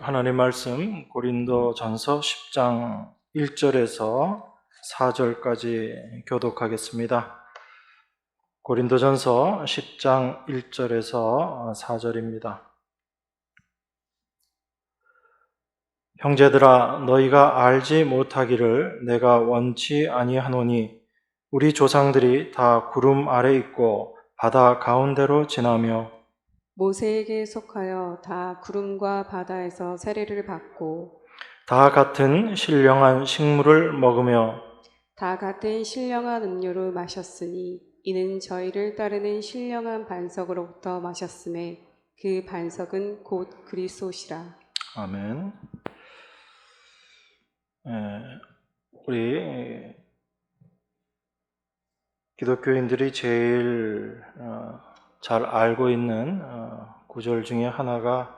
하나님 말씀 고린도전서 10장 1절에서 4절까지 교독하겠습니다. 고린도전서 10장 1절에서 4절입니다. 형제들아, 너희가 알지 못하기를 내가 원치 아니하노니 우리 조상들이 다 구름 아래 있고 바다 가운데로 지나며 모세에게 속하여 다 구름과 바다에서 세례를 받고 다 같은 신령한 식물을 먹으며 다 같은 신령한 음료를 마셨으니 이는 저희를 따르는 신령한 반석으로부터 마셨음에 그 반석은 곧 그리스도시라. 아멘. 우리 기독교인들이 제일 잘 알고 있는 구절 중에 하나가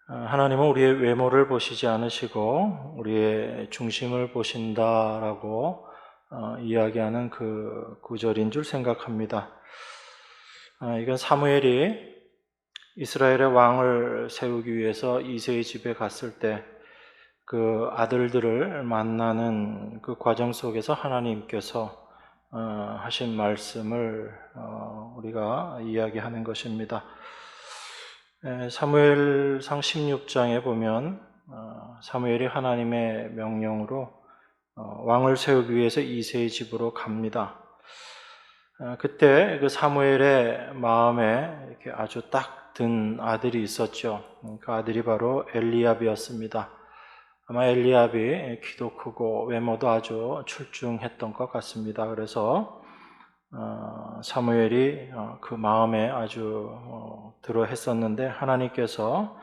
하나님은 우리의 외모를 보시지 않으시고 우리의 중심을 보신다라고 이야기하는 그 구절인 줄 생각합니다. 이건 사무엘이 이스라엘의 왕을 세우기 위해서 이새의 집에 갔을 때 그 아들들을 만나는 그 과정 속에서 하나님께서 하신 말씀을 우리가 이야기하는 것입니다. 사무엘상 16장에 보면 사무엘이 하나님의 명령으로 왕을 세우기 위해서 이새의 집으로 갑니다. 그때 그 사무엘의 마음에 이렇게 아주 딱 든 아들이 있었죠. 그 아들이 바로 엘리압이었습니다. 아마 엘리압이 키도 크고 외모도 아주 출중했던 것 같습니다. 그래서 사무엘이 그 마음에 아주 들어 했었는데 하나님께서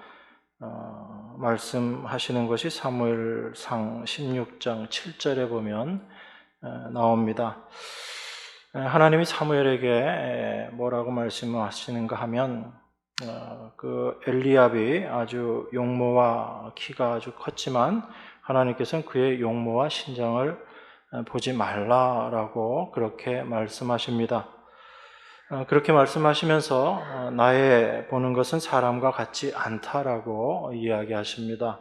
말씀하시는 것이 사무엘상 16장 7절에 보면 나옵니다. 하나님이 사무엘에게 뭐라고 말씀하시는가 하면 그 엘리압이 아주 용모와 키가 아주 컸지만 하나님께서는 그의 용모와 신장을 보지 말라라고 그렇게 말씀하십니다. 그렇게 말씀하시면서 나의 보는 것은 사람과 같지 않다라고 이야기하십니다.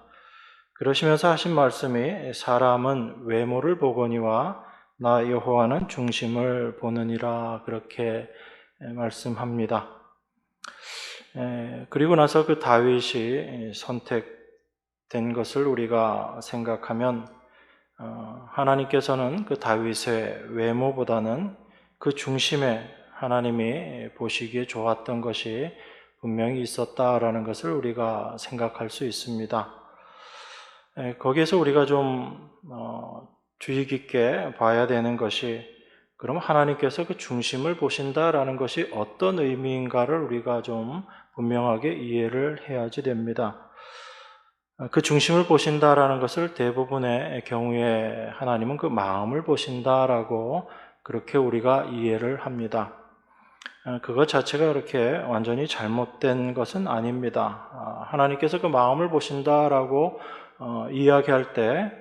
그러시면서 하신 말씀이 사람은 외모를 보거니와 나 여호와는 중심을 보느니라 그렇게 말씀합니다. 그리고 나서 그 다윗이 선택된 것을 우리가 생각하면 하나님께서는 그 다윗의 외모보다는 그 중심에 하나님이 보시기에 좋았던 것이 분명히 있었다라는 것을 우리가 생각할 수 있습니다. 거기에서 우리가 좀 주의 깊게 봐야 되는 것이 그럼 하나님께서 그 중심을 보신다라는 것이 어떤 의미인가를 우리가 좀 분명하게 이해를 해야지 됩니다. 그 중심을 보신다라는 것을 대부분의 경우에 하나님은 그 마음을 보신다라고 그렇게 우리가 이해를 합니다. 그것 자체가 그렇게 완전히 잘못된 것은 아닙니다. 하나님께서 그 마음을 보신다라고 이야기할 때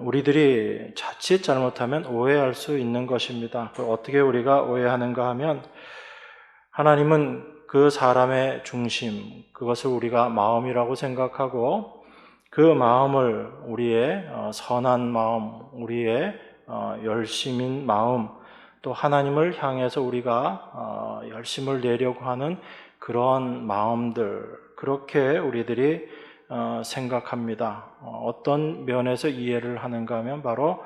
우리들이 자칫 잘못하면 오해할 수 있는 것입니다. 어떻게 우리가 오해하는가 하면 하나님은 그 사람의 중심, 그것을 우리가 마음이라고 생각하고 그 마음을 우리의 선한 마음, 우리의 열심인 마음, 또 하나님을 향해서 우리가 열심을 내려고 하는 그런 마음들, 그렇게 우리들이 생각합니다. 어떤 면에서 이해를 하는가 하면 바로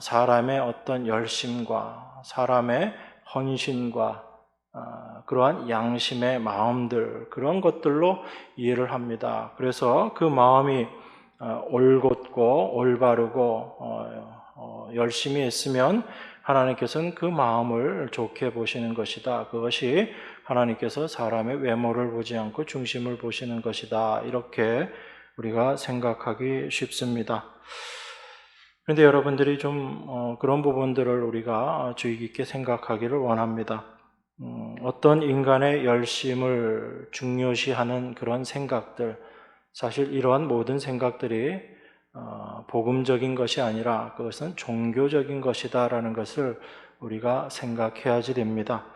사람의 어떤 열심과 사람의 헌신과 그러한 양심의 마음들, 그런 것들로 이해를 합니다. 그래서 그 마음이 올곧고 올바르고 열심히 했으면 하나님께서는 그 마음을 좋게 보시는 것이다. 그것이 하나님께서 사람의 외모를 보지 않고 중심을 보시는 것이다. 이렇게 우리가 생각하기 쉽습니다. 그런데 여러분들이 좀 그런 부분들을 우리가 주의 깊게 생각하기를 원합니다. 어떤 인간의 열심을 중요시하는 그런 생각들, 사실 이러한 모든 생각들이 복음적인 것이 아니라 그것은 종교적인 것이다라는 것을 우리가 생각해야지 됩니다.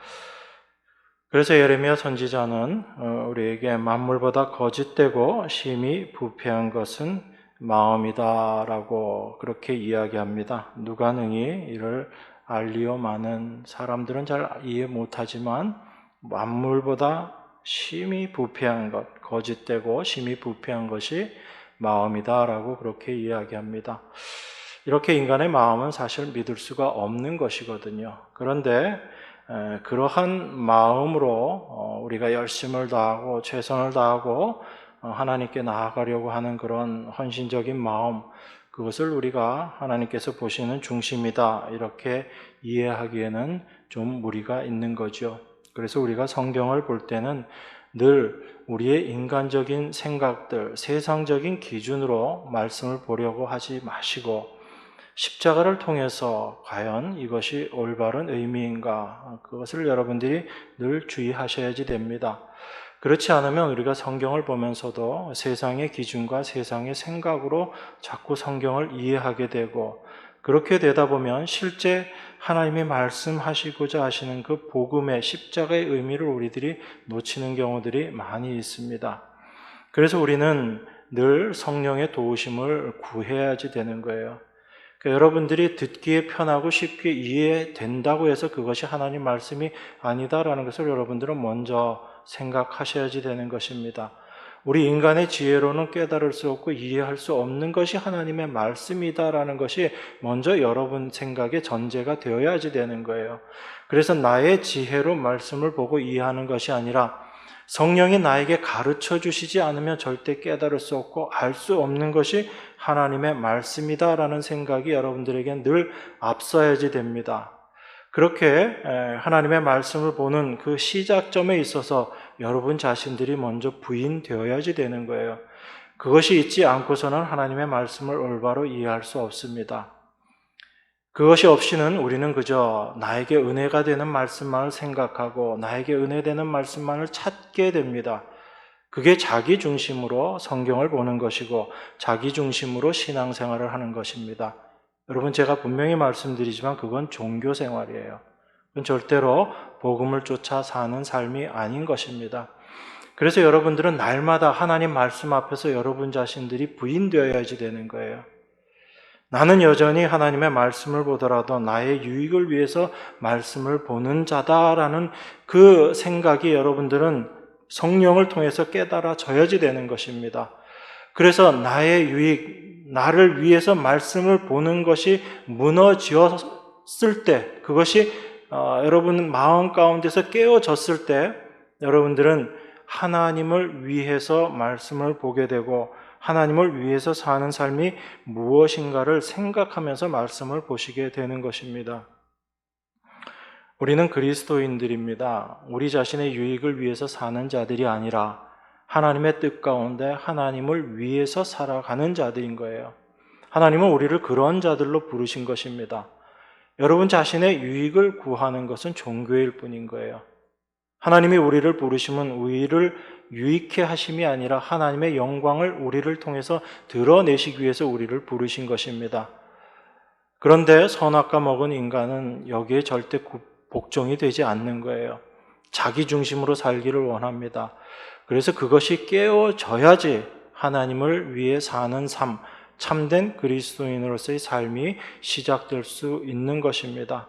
그래서 예레미야 선지자는 우리에게 만물보다 거짓되고 심히 부패한 것은 마음이다라고 그렇게 이야기합니다. 누가 능히 이를 알리오? 많은 사람들은 잘 이해 못하지만 만물보다 심히 부패한 것, 거짓되고 심히 부패한 것이 마음이다라고 그렇게 이야기합니다. 이렇게 인간의 마음은 사실 믿을 수가 없는 것이거든요. 그런데 그러한 마음으로 우리가 열심을 다하고 최선을 다하고 하나님께 나아가려고 하는 그런 헌신적인 마음, 그것을 우리가 하나님께서 보시는 중심이다 이렇게 이해하기에는 좀 무리가 있는 거죠. 그래서 우리가 성경을 볼 때는 늘 우리의 인간적인 생각들, 세상적인 기준으로 말씀을 보려고 하지 마시고 십자가를 통해서 과연 이것이 올바른 의미인가, 그것을 여러분들이 늘 주의하셔야지 됩니다. 그렇지 않으면 우리가 성경을 보면서도 세상의 기준과 세상의 생각으로 자꾸 성경을 이해하게 되고, 그렇게 되다 보면 실제 하나님이 말씀하시고자 하시는 그 복음의 십자가의 의미를 우리들이 놓치는 경우들이 많이 있습니다. 그래서 우리는 늘 성령의 도우심을 구해야지 되는 거예요. 그러니까 여러분들이 듣기에 편하고 쉽게 이해된다고 해서 그것이 하나님 말씀이 아니다라는 것을 여러분들은 먼저 생각하셔야지 되는 것입니다. 우리 인간의 지혜로는 깨달을 수 없고 이해할 수 없는 것이 하나님의 말씀이다라는 것이 먼저 여러분 생각의 전제가 되어야지 되는 거예요. 그래서 나의 지혜로 말씀을 보고 이해하는 것이 아니라 성령이 나에게 가르쳐 주시지 않으면 절대 깨달을 수 없고 알 수 없는 것이 하나님의 말씀이다라는 생각이 여러분들에게 늘 앞서야지 됩니다. 그렇게 하나님의 말씀을 보는 그 시작점에 있어서 여러분 자신들이 먼저 부인되어야지 되는 거예요. 그것이 있지 않고서는 하나님의 말씀을 올바로 이해할 수 없습니다. 그것이 없이는 우리는 그저 나에게 은혜가 되는 말씀만을 생각하고 나에게 은혜되는 말씀만을 찾게 됩니다. 그게 자기 중심으로 성경을 보는 것이고 자기 중심으로 신앙생활을 하는 것입니다. 여러분, 제가 분명히 말씀드리지만 그건 종교 생활이에요. 그건 절대로 복음을 쫓아 사는 삶이 아닌 것입니다. 그래서 여러분들은 날마다 하나님 말씀 앞에서 여러분 자신들이 부인되어야지 되는 거예요. 나는 여전히 하나님의 말씀을 보더라도 나의 유익을 위해서 말씀을 보는 자다라는 그 생각이 여러분들은 성령을 통해서 깨달아져야지 되는 것입니다. 그래서 나의 유익, 나를 위해서 말씀을 보는 것이 무너졌을 때, 그것이 여러분 마음 가운데서 깨어졌을 때 여러분들은 하나님을 위해서 말씀을 보게 되고 하나님을 위해서 사는 삶이 무엇인가를 생각하면서 말씀을 보시게 되는 것입니다. 우리는 그리스도인들입니다. 우리 자신의 유익을 위해서 사는 자들이 아니라 하나님의 뜻 가운데 하나님을 위해서 살아가는 자들인 거예요. 하나님은 우리를 그런 자들로 부르신 것입니다. 여러분 자신의 유익을 구하는 것은 종교일 뿐인 거예요. 하나님이 우리를 부르심은 우리를 유익해 하심이 아니라 하나님의 영광을 우리를 통해서 드러내시기 위해서 우리를 부르신 것입니다. 그런데 선악과 먹은 인간은 여기에 절대 복종이 되지 않는 거예요. 자기 중심으로 살기를 원합니다. 그래서 그것이 깨어져야지 하나님을 위해 사는 삶, 참된 그리스도인으로서의 삶이 시작될 수 있는 것입니다.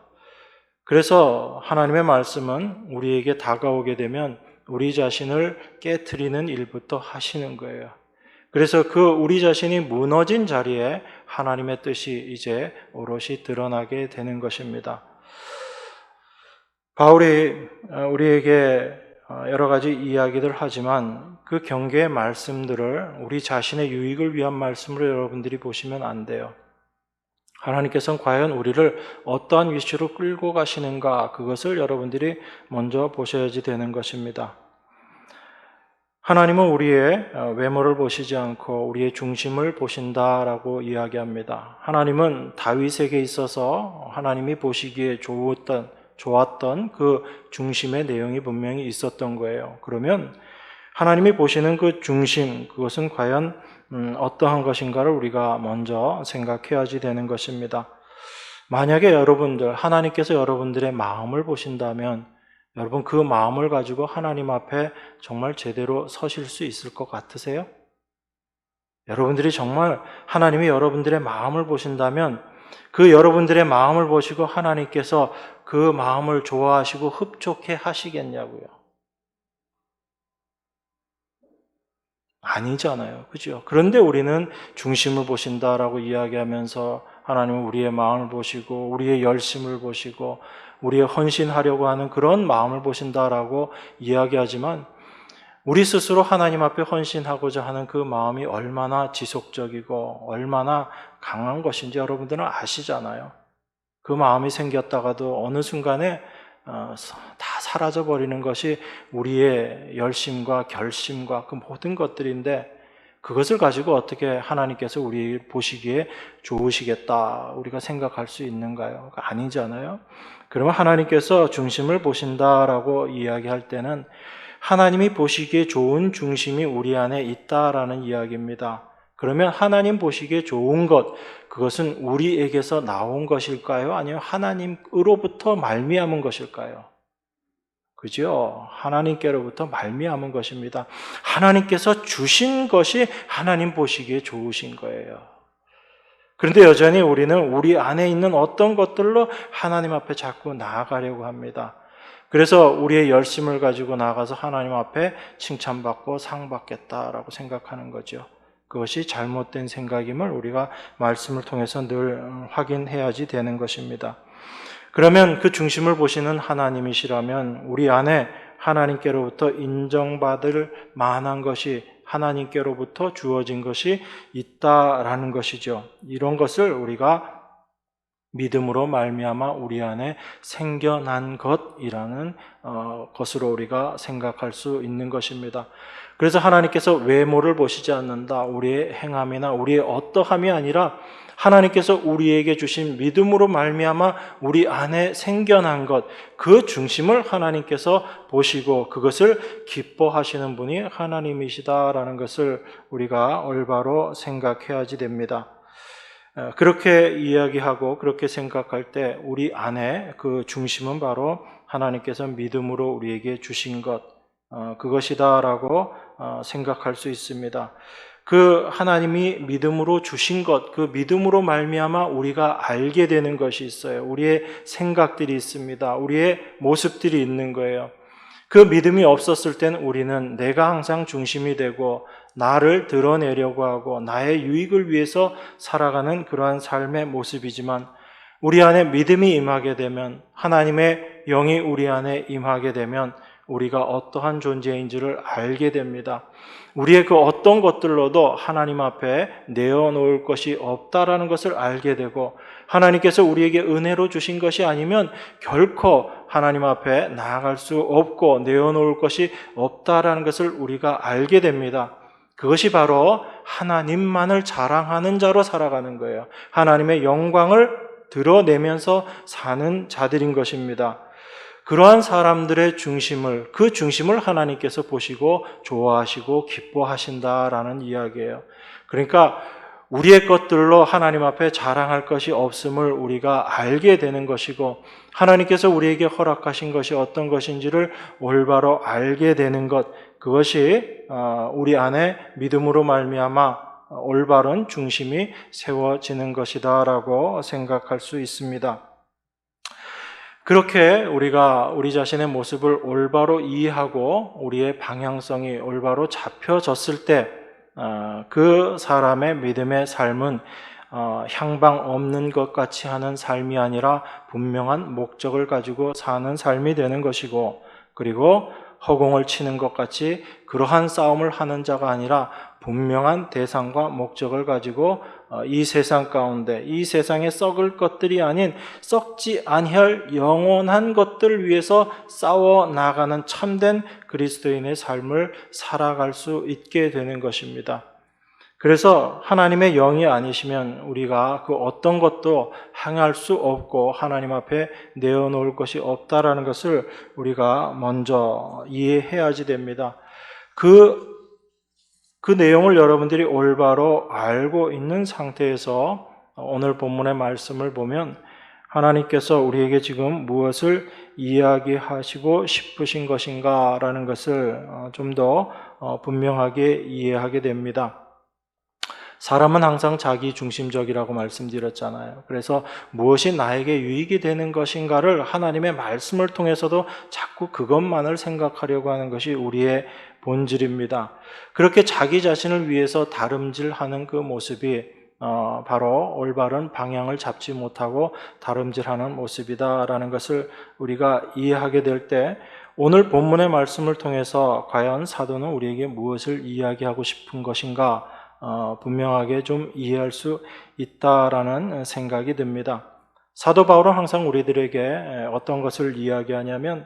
그래서 하나님의 말씀은 우리에게 다가오게 되면 우리 자신을 깨트리는 일부터 하시는 거예요. 그래서 그 우리 자신이 무너진 자리에 하나님의 뜻이 이제 오롯이 드러나게 되는 것입니다. 바울이 우리에게 여러 가지 이야기들 하지만 그 경계의 말씀들을 우리 자신의 유익을 위한 말씀으로 여러분들이 보시면 안 돼요. 하나님께서는 과연 우리를 어떠한 위치로 끌고 가시는가, 그것을 여러분들이 먼저 보셔야지 되는 것입니다. 하나님은 우리의 외모를 보시지 않고 우리의 중심을 보신다라고 이야기합니다. 하나님은 다윗에게 있어서 하나님이 보시기에 좋았던 그 중심의 내용이 분명히 있었던 거예요. 그러면 하나님이 보시는 그 중심, 그것은 과연 어떠한 것인가를 우리가 먼저 생각해야지 되는 것입니다. 만약에 하나님께서 여러분들의 마음을 보신다면 여러분 그 마음을 가지고 하나님 앞에 정말 제대로 서실 수 있을 것 같으세요? 여러분들이 정말 하나님이 여러분들의 마음을 보신다면 그 여러분들의 마음을 보시고 하나님께서 그 마음을 좋아하시고 흡족해 하시겠냐고요. 아니잖아요. 그죠? 그런데 우리는 중심을 보신다라고 이야기하면서 하나님은 우리의 마음을 보시고 우리의 열심을 보시고 우리의 헌신하려고 하는 그런 마음을 보신다라고 이야기하지만 우리 스스로 하나님 앞에 헌신하고자 하는 그 마음이 얼마나 지속적이고 얼마나 강한 것인지 여러분들은 아시잖아요. 그 마음이 생겼다가도 어느 순간에 다 사라져버리는 것이 우리의 열심과 결심과 그 모든 것들인데 그것을 가지고 어떻게 하나님께서 우리 보시기에 좋으시겠다 우리가 생각할 수 있는가요? 아니잖아요. 그러면 하나님께서 중심을 보신다라고 이야기할 때는 하나님이 보시기에 좋은 중심이 우리 안에 있다라는 이야기입니다. 그러면 하나님 보시기에 좋은 것, 그것은 우리에게서 나온 것일까요? 아니면 하나님으로부터 말미암은 것일까요? 그죠? 하나님께로부터 말미암은 것입니다. 하나님께서 주신 것이 하나님 보시기에 좋으신 거예요. 그런데 여전히 우리는 우리 안에 있는 어떤 것들로 하나님 앞에 자꾸 나아가려고 합니다. 그래서 우리의 열심을 가지고 나가서 하나님 앞에 칭찬받고 상 받겠다라고 생각하는 거죠. 그것이 잘못된 생각임을 우리가 말씀을 통해서 늘 확인해야지 되는 것입니다. 그러면 그 중심을 보시는 하나님이시라면 우리 안에 하나님께로부터 인정받을 만한 것이 하나님께로부터 주어진 것이 있다라는 것이죠. 이런 것을 우리가 믿음으로 말미암아 우리 안에 생겨난 것이라는 것으로 우리가 생각할 수 있는 것입니다. 그래서 하나님께서 외모를 보시지 않는다. 우리의 행함이나 우리의 어떠함이 아니라 하나님께서 우리에게 주신 믿음으로 말미암아 우리 안에 생겨난 것, 그 중심을 하나님께서 보시고 그것을 기뻐하시는 분이 하나님이시다라는 것을 우리가 올바로 생각해야지 됩니다. 그렇게 이야기하고 그렇게 생각할 때 우리 안에 그 중심은 바로 하나님께서 믿음으로 우리에게 주신 것, 그것이다라고 생각할 수 있습니다. 그 하나님이 믿음으로 주신 것, 그 믿음으로 말미암아 우리가 알게 되는 것이 있어요. 우리의 생각들이 있습니다. 우리의 모습들이 있는 거예요. 그 믿음이 없었을 땐 우리는 내가 항상 중심이 되고 나를 드러내려고 하고 나의 유익을 위해서 살아가는 그러한 삶의 모습이지만 우리 안에 믿음이 임하게 되면 하나님의 영이 우리 안에 임하게 되면 우리가 어떠한 존재인지를 알게 됩니다. 우리의 그 어떤 것들로도 하나님 앞에 내어놓을 것이 없다라는 것을 알게 되고 하나님께서 우리에게 은혜로 주신 것이 아니면 결코 하나님 앞에 나아갈 수 없고 내어놓을 것이 없다라는 것을 우리가 알게 됩니다. 그것이 바로 하나님만을 자랑하는 자로 살아가는 거예요. 하나님의 영광을 드러내면서 사는 자들인 것입니다. 그러한 사람들의 중심을, 그 중심을 하나님께서 보시고 좋아하시고 기뻐하신다라는 이야기예요. 그러니까 우리의 것들로 하나님 앞에 자랑할 것이 없음을 우리가 알게 되는 것이고 하나님께서 우리에게 허락하신 것이 어떤 것인지를 올바로 알게 되는 것, 그것이 우리 안에 믿음으로 말미암아 올바른 중심이 세워지는 것이다라고 생각할 수 있습니다. 그렇게 우리가 우리 자신의 모습을 올바로 이해하고 우리의 방향성이 올바로 잡혀졌을 때 그 사람의 믿음의 삶은 향방 없는 것 같이 하는 삶이 아니라 분명한 목적을 가지고 사는 삶이 되는 것이고 그리고 허공을 치는 것 같이 그러한 싸움을 하는 자가 아니라 분명한 대상과 목적을 가지고 이 세상 가운데 이 세상에 썩을 것들이 아닌 썩지 아니할 영원한 것들을 위해서 싸워 나가는 참된 그리스도인의 삶을 살아갈 수 있게 되는 것입니다. 그래서 하나님의 영이 아니시면 우리가 그 어떤 것도 행할 수 없고 하나님 앞에 내어놓을 것이 없다라는 것을 우리가 먼저 이해해야지 됩니다. 그 내용을 여러분들이 올바로 알고 있는 상태에서 오늘 본문의 말씀을 보면 하나님께서 우리에게 지금 무엇을 이야기하시고 싶으신 것인가라는 것을 좀 더 분명하게 이해하게 됩니다. 사람은 항상 자기 중심적이라고 말씀드렸잖아요. 그래서 무엇이 나에게 유익이 되는 것인가를 하나님의 말씀을 통해서도 자꾸 그것만을 생각하려고 하는 것이 우리의 본질입니다. 그렇게 자기 자신을 위해서 다름질하는 그 모습이 바로 올바른 방향을 잡지 못하고 다름질하는 모습이다라는 것을 우리가 이해하게 될 때 오늘 본문의 말씀을 통해서 과연 사도는 우리에게 무엇을 이야기하고 싶은 것인가 분명하게 좀 이해할 수 있다라는 생각이 듭니다. 사도 바울은 항상 우리들에게 어떤 것을 이야기하냐면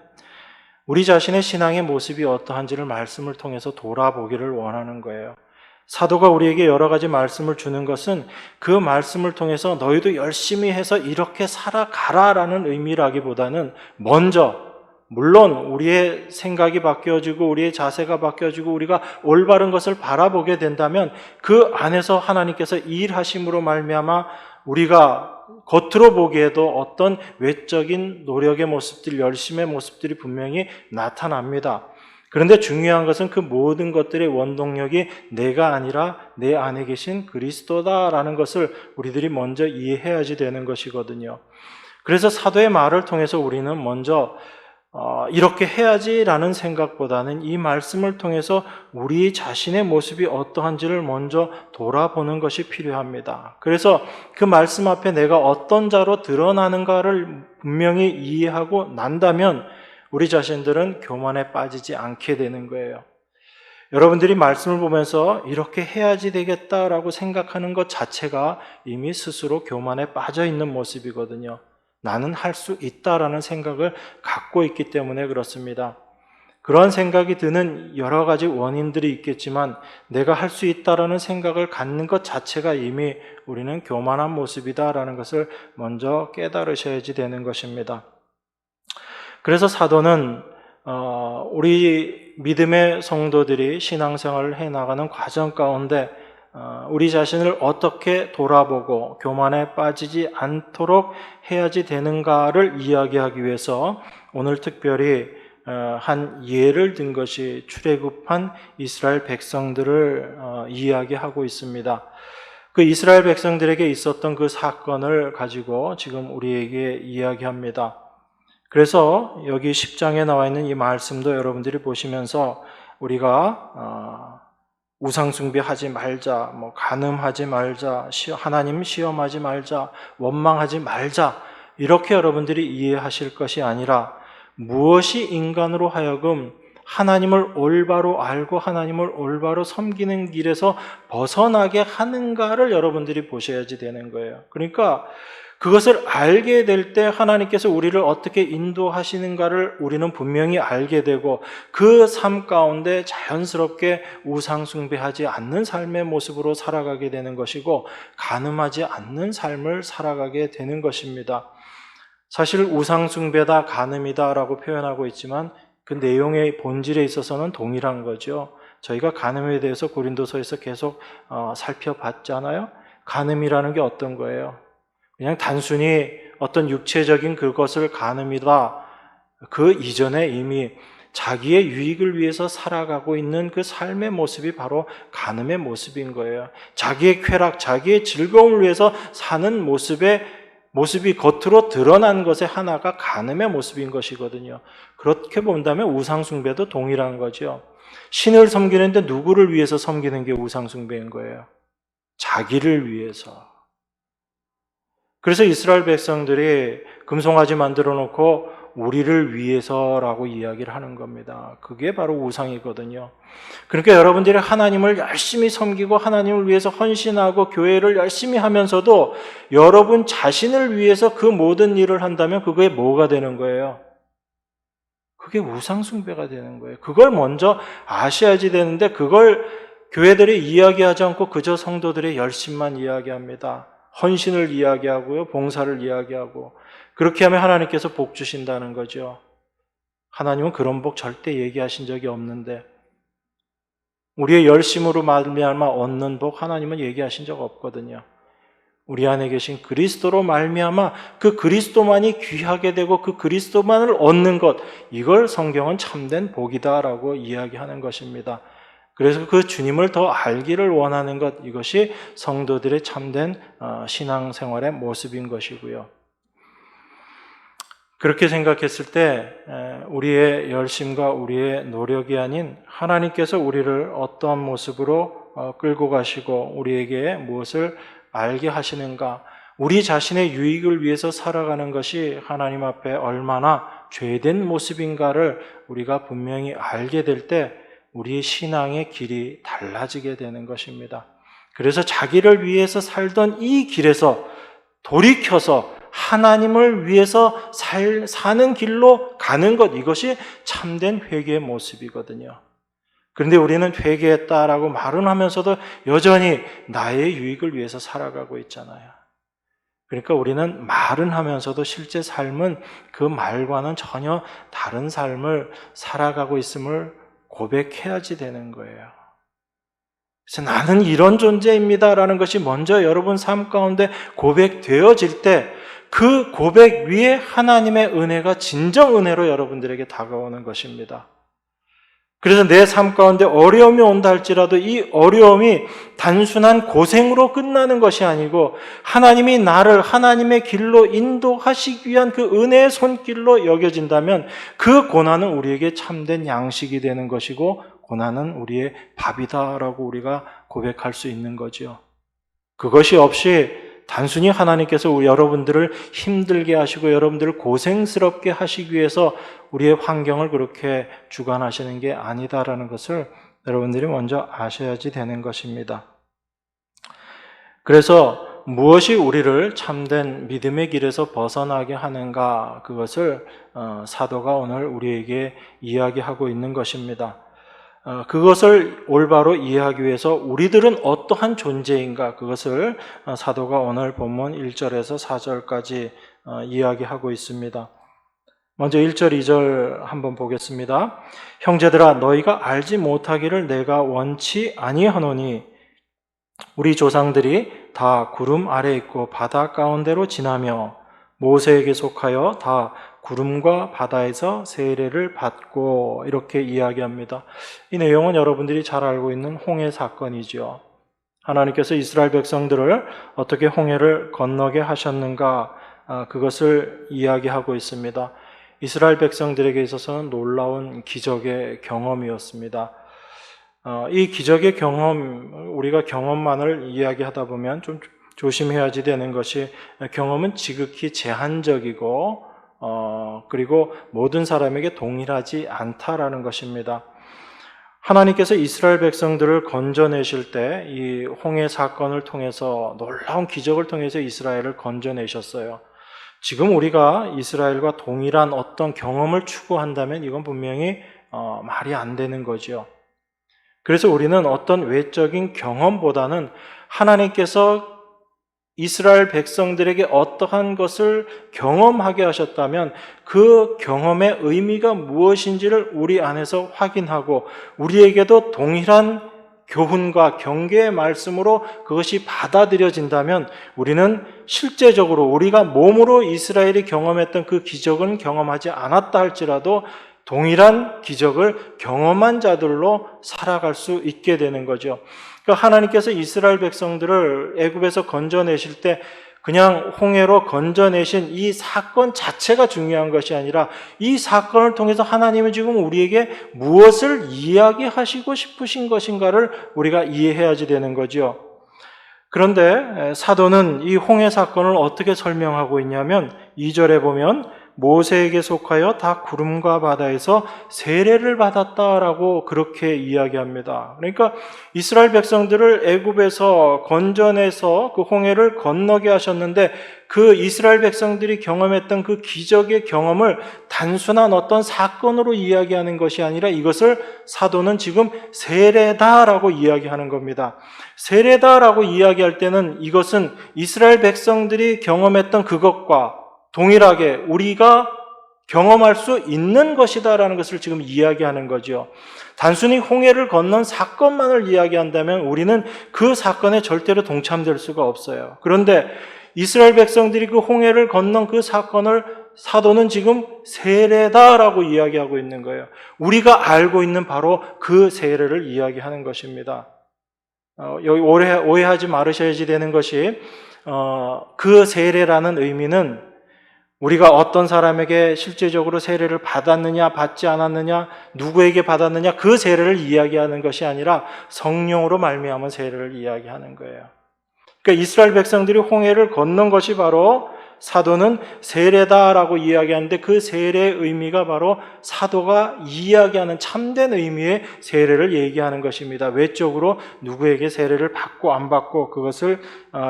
우리 자신의 신앙의 모습이 어떠한지를 말씀을 통해서 돌아보기를 원하는 거예요. 사도가 우리에게 여러 가지 말씀을 주는 것은 그 말씀을 통해서 너희도 열심히 해서 이렇게 살아가라라는 의미라기보다는 먼저 물론 우리의 생각이 바뀌어지고 우리의 자세가 바뀌어지고 우리가 올바른 것을 바라보게 된다면 그 안에서 하나님께서 일하심으로 말미암아 우리가 겉으로 보기에도 어떤 외적인 노력의 모습들, 열심의 모습들이 분명히 나타납니다. 그런데 중요한 것은 그 모든 것들의 원동력이 내가 아니라 내 안에 계신 그리스도다라는 것을 우리들이 먼저 이해해야지 되는 것이거든요. 그래서 사도의 말을 통해서 우리는 먼저 이렇게 해야지라는 생각보다는 이 말씀을 통해서 우리 자신의 모습이 어떠한지를 먼저 돌아보는 것이 필요합니다. 그래서 그 말씀 앞에 내가 어떤 자로 드러나는가를 분명히 이해하고 난다면 우리 자신들은 교만에 빠지지 않게 되는 거예요. 여러분들이 말씀을 보면서 이렇게 해야지 되겠다라고 생각하는 것 자체가 이미 스스로 교만에 빠져 있는 모습이거든요. 나는 할 수 있다라는 생각을 갖고 있기 때문에 그렇습니다. 그런 생각이 드는 여러 가지 원인들이 있겠지만 내가 할 수 있다라는 생각을 갖는 것 자체가 이미 우리는 교만한 모습이다라는 것을 먼저 깨달으셔야지 되는 것입니다. 그래서 사도는 우리 믿음의 성도들이 신앙생활을 해나가는 과정 가운데 우리 자신을 어떻게 돌아보고 교만에 빠지지 않도록 해야지 되는가를 이야기하기 위해서 오늘 특별히 한 예를 든 것이 출애굽한 이스라엘 백성들을 이야기하고 있습니다. 그 이스라엘 백성들에게 있었던 그 사건을 가지고 지금 우리에게 이야기합니다. 그래서 여기 10장에 나와 있는 이 말씀도 여러분들이 보시면서 우리가 우상 숭배하지 말자, 간음하지 말자, 하나님 시험하지 말자, 원망하지 말자 이렇게 여러분들이 이해하실 것이 아니라 무엇이 인간으로 하여금 하나님을 올바로 알고 하나님을 올바로 섬기는 길에서 벗어나게 하는가를 여러분들이 보셔야지 되는 거예요. 그러니까 그것을 알게 될 때 하나님께서 우리를 어떻게 인도하시는가를 우리는 분명히 알게 되고 그 삶 가운데 자연스럽게 우상 숭배하지 않는 삶의 모습으로 살아가게 되는 것이고 간음하지 않는 삶을 살아가게 되는 것입니다. 사실 우상 숭배다 간음이다 라고 표현하고 있지만 그 내용의 본질에 있어서는 동일한 거죠. 저희가 간음에 대해서 고린도서에서 계속 살펴봤잖아요. 간음이라는 게 어떤 거예요? 그냥 단순히 어떤 육체적인 그것을 간음이다. 그 이전에 이미 자기의 유익을 위해서 살아가고 있는 그 삶의 모습이 바로 간음의 모습인 거예요. 자기의 쾌락, 자기의 즐거움을 위해서 사는 모습이 겉으로 드러난 것의 하나가 간음의 모습인 것이거든요. 그렇게 본다면 우상숭배도 동일한 거죠. 신을 섬기는데 누구를 위해서 섬기는 게 우상숭배인 거예요? 자기를 위해서. 그래서 이스라엘 백성들이 금송아지 만들어 놓고 우리를 위해서라고 이야기를 하는 겁니다. 그게 바로 우상이거든요. 그러니까 여러분들이 하나님을 열심히 섬기고 하나님을 위해서 헌신하고 교회를 열심히 하면서도 여러분 자신을 위해서 그 모든 일을 한다면 그게 뭐가 되는 거예요? 그게 우상숭배가 되는 거예요. 그걸 먼저 아셔야지 되는데 그걸 교회들이 이야기하지 않고 그저 성도들의 열심만 이야기합니다. 헌신을 이야기하고요, 봉사를 이야기하고 그렇게 하면 하나님께서 복 주신다는 거죠. 하나님은 그런 복 절대 얘기하신 적이 없는데 우리의 열심으로 말미암아 얻는 복 하나님은 얘기하신 적 없거든요. 우리 안에 계신 그리스도로 말미암아 그 그리스도만이 귀하게 되고 그 그리스도만을 얻는 것, 이걸 성경은 참된 복이다라고 이야기하는 것입니다. 그래서 그 주님을 더 알기를 원하는 것, 이것이 성도들의 참된 신앙생활의 모습인 것이고요. 그렇게 생각했을 때 우리의 열심과 우리의 노력이 아닌 하나님께서 우리를 어떠한 모습으로 끌고 가시고 우리에게 무엇을 알게 하시는가, 우리 자신의 유익을 위해서 살아가는 것이 하나님 앞에 얼마나 죄된 모습인가를 우리가 분명히 알게 될 때 우리의 신앙의 길이 달라지게 되는 것입니다. 그래서 자기를 위해서 살던 이 길에서 돌이켜서 하나님을 위해서 사는 길로 가는 것, 이것이 참된 회개의 모습이거든요. 그런데 우리는 회개했다라고 말은 하면서도 여전히 나의 유익을 위해서 살아가고 있잖아요. 그러니까 우리는 말은 하면서도 실제 삶은 그 말과는 전혀 다른 삶을 살아가고 있음을 고백해야지 되는 거예요. 그래서 나는 이런 존재입니다라는 것이 먼저 여러분 삶 가운데 고백되어질 때 그 고백 위에 하나님의 은혜가 진정 은혜로 여러분들에게 다가오는 것입니다. 그래서 내 삶 가운데 어려움이 온다 할지라도 이 어려움이 단순한 고생으로 끝나는 것이 아니고 하나님이 나를 하나님의 길로 인도하시기 위한 그 은혜의 손길로 여겨진다면 그 고난은 우리에게 참된 양식이 되는 것이고 고난은 우리의 밥이다라고 우리가 고백할 수 있는 거죠. 그것이 없이 단순히 하나님께서 여러분들을 힘들게 하시고 여러분들을 고생스럽게 하시기 위해서 우리의 환경을 그렇게 주관하시는 게 아니다라는 것을 여러분들이 먼저 아셔야지 되는 것입니다. 그래서 무엇이 우리를 참된 믿음의 길에서 벗어나게 하는가, 그것을 사도가 오늘 우리에게 이야기하고 있는 것입니다. 그것을 올바로 이해하기 위해서 우리들은 어떠한 존재인가, 그것을 사도가 오늘 본문 1절에서 4절까지 이야기하고 있습니다. 먼저 1절, 2절 한번 보겠습니다. 형제들아, 너희가 알지 못하기를 내가 원치 아니하노니 우리 조상들이 다 구름 아래 있고 바다 가운데로 지나며 모세에게 속하여 다 구름과 바다에서 세례를 받고, 이렇게 이야기합니다. 이 내용은 여러분들이 잘 알고 있는 홍해 사건이죠. 하나님께서 이스라엘 백성들을 어떻게 홍해를 건너게 하셨는가, 그것을 이야기하고 있습니다. 이스라엘 백성들에게 있어서는 놀라운 기적의 경험이었습니다. 이 기적의 경험, 우리가 경험만을 이야기하다 보면 좀 조심해야지 되는 것이, 경험은 지극히 제한적이고 그리고 모든 사람에게 동일하지 않다라는 것입니다. 하나님께서 이스라엘 백성들을 건져내실 때 이 홍해 사건을 통해서, 놀라운 기적을 통해서 이스라엘을 건져내셨어요. 지금 우리가 이스라엘과 동일한 어떤 경험을 추구한다면 이건 분명히 말이 안 되는 거죠. 그래서 우리는 어떤 외적인 경험보다는 하나님께서 이스라엘 백성들에게 어떠한 것을 경험하게 하셨다면 그 경험의 의미가 무엇인지를 우리 안에서 확인하고 우리에게도 동일한 교훈과 경계의 말씀으로 그것이 받아들여진다면 우리는 실제적으로 우리가 몸으로 이스라엘이 경험했던 그 기적은 경험하지 않았다 할지라도 동일한 기적을 경험한 자들로 살아갈 수 있게 되는 거죠. 그러니까 하나님께서 이스라엘 백성들을 애굽에서 건져내실 때 그냥 홍해로 건져내신 이 사건 자체가 중요한 것이 아니라 이 사건을 통해서 하나님은 지금 우리에게 무엇을 이야기하시고 싶으신 것인가를 우리가 이해해야지 되는 거죠. 그런데 사도는 이 홍해 사건을 어떻게 설명하고 있냐면 2절에 보면 모세에게 속하여 다 구름과 바다에서 세례를 받았다라고 그렇게 이야기합니다. 그러니까 이스라엘 백성들을 애굽에서 건져내서 그 홍해를 건너게 하셨는데 그 이스라엘 백성들이 경험했던 그 기적의 경험을 단순한 어떤 사건으로 이야기하는 것이 아니라 이것을 사도는 지금 세례다라고 이야기하는 겁니다. 세례다라고 이야기할 때는 이것은 이스라엘 백성들이 경험했던 그것과 동일하게 우리가 경험할 수 있는 것이다라는 것을 지금 이야기하는 거죠. 단순히 홍해를 건넌 사건만을 이야기한다면 우리는 그 사건에 절대로 동참될 수가 없어요. 그런데 이스라엘 백성들이 그 홍해를 건넌 그 사건을 사도는 지금 세례다라고 이야기하고 있는 거예요. 우리가 알고 있는 바로 그 세례를 이야기하는 것입니다. 여기 오해하지 말으셔야지 되는 것이 그 세례라는 의미는 우리가 어떤 사람에게 실제적으로 세례를 받았느냐 받지 않았느냐 누구에게 받았느냐 그 세례를 이야기하는 것이 아니라 성령으로 말미암은 세례를 이야기하는 거예요. 그러니까 이스라엘 백성들이 홍해를 건넌 것이 바로 사도는 세례다라고 이야기하는데 그 세례의 의미가 바로 사도가 이야기하는 참된 의미의 세례를 얘기하는 것입니다. 외적으로 누구에게 세례를 받고 안 받고 그것을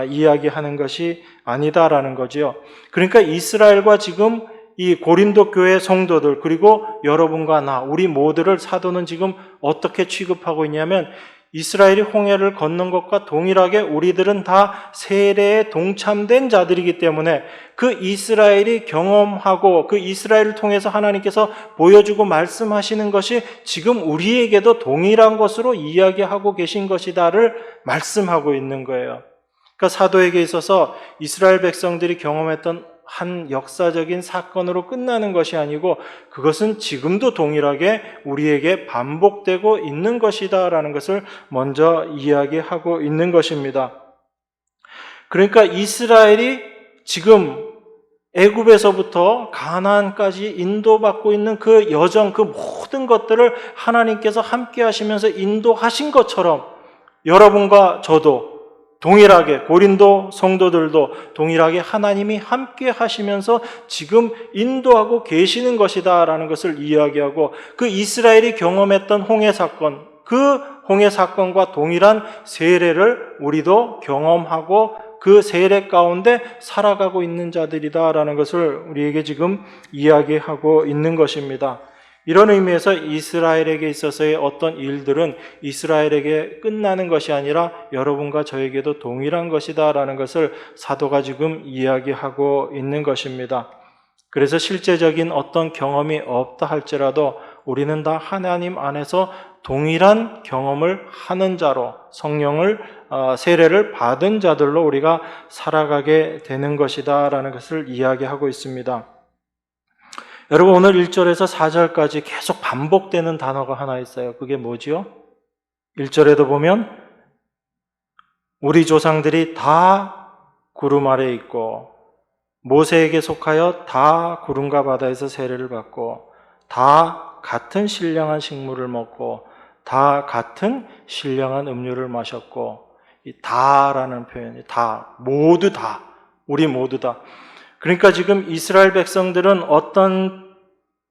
이야기하는 것이 아니다라는 거지요. 그러니까 이스라엘과 지금 이 고린도 교회 성도들 그리고 여러분과 나 우리 모두를 사도는 지금 어떻게 취급하고 있냐면 이스라엘이 홍해를 건넌 것과 동일하게 우리들은 다 세례에 동참된 자들이기 때문에 그 이스라엘이 경험하고 그 이스라엘을 통해서 하나님께서 보여주고 말씀하시는 것이 지금 우리에게도 동일한 것으로 이야기하고 계신 것이다를 말씀하고 있는 거예요. 그러니까 사도에게 있어서 이스라엘 백성들이 경험했던 한 역사적인 사건으로 끝나는 것이 아니고 그것은 지금도 동일하게 우리에게 반복되고 있는 것이다라는 것을 먼저 이야기하고 있는 것입니다. 그러니까 이스라엘이 지금 애굽에서부터 가나안까지 인도받고 있는 그 여정, 그 모든 것들을 하나님께서 함께 하시면서 인도하신 것처럼 여러분과 저도 동일하게 고린도 성도들도 동일하게 하나님이 함께 하시면서 지금 인도하고 계시는 것이다라는 것을 이야기하고 그 이스라엘이 경험했던 홍해 사건, 그 홍해 사건과 동일한 세례를 우리도 경험하고 그 세례 가운데 살아가고 있는 자들이다라는 것을 우리에게 지금 이야기하고 있는 것입니다. 이런 의미에서 이스라엘에게 있어서의 어떤 일들은 이스라엘에게 끝나는 것이 아니라 여러분과 저에게도 동일한 것이다라는 것을 사도가 지금 이야기하고 있는 것입니다. 그래서 실제적인 어떤 경험이 없다 할지라도 우리는 다 하나님 안에서 동일한 경험을 하는 자로 성령을 세례를 받은 자들로 우리가 살아가게 되는 것이다라는 것을 이야기하고 있습니다. 여러분 오늘 1절에서 4절까지 계속 반복되는 단어가 하나 있어요. 그게 뭐지요? 1절에도 보면 우리 조상들이 다 구름 아래에 있고 모세에게 속하여 다 구름과 바다에서 세례를 받고 다 같은 신령한 식물을 먹고 다 같은 신령한 음료를 마셨고 이 다라는 표현이 다, 모두 다, 우리 모두 다. 그러니까 지금 이스라엘 백성들은 어떤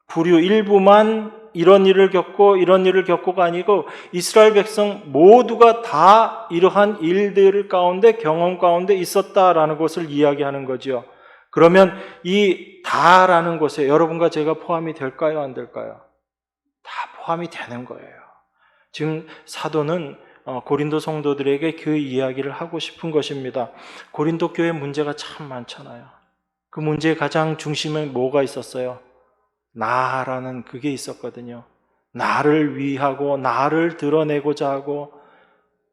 부류 일부만 이런 일을 겪고 이런 일을 겪고가 아니고 이스라엘 백성 모두가 다 이러한 일들 가운데 경험 가운데 있었다라는 것을 이야기하는 거죠. 그러면 이 다라는 곳에 여러분과 제가 포함이 될까요? 안 될까요? 다 포함이 되는 거예요. 지금 사도는 고린도 성도들에게 그 이야기를 하고 싶은 것입니다. 고린도 교회 문제가 참 많잖아요. 그 문제의 가장 중심에 뭐가 있었어요? 나라는 그게 있었거든요. 나를 위하고 나를 드러내고자 하고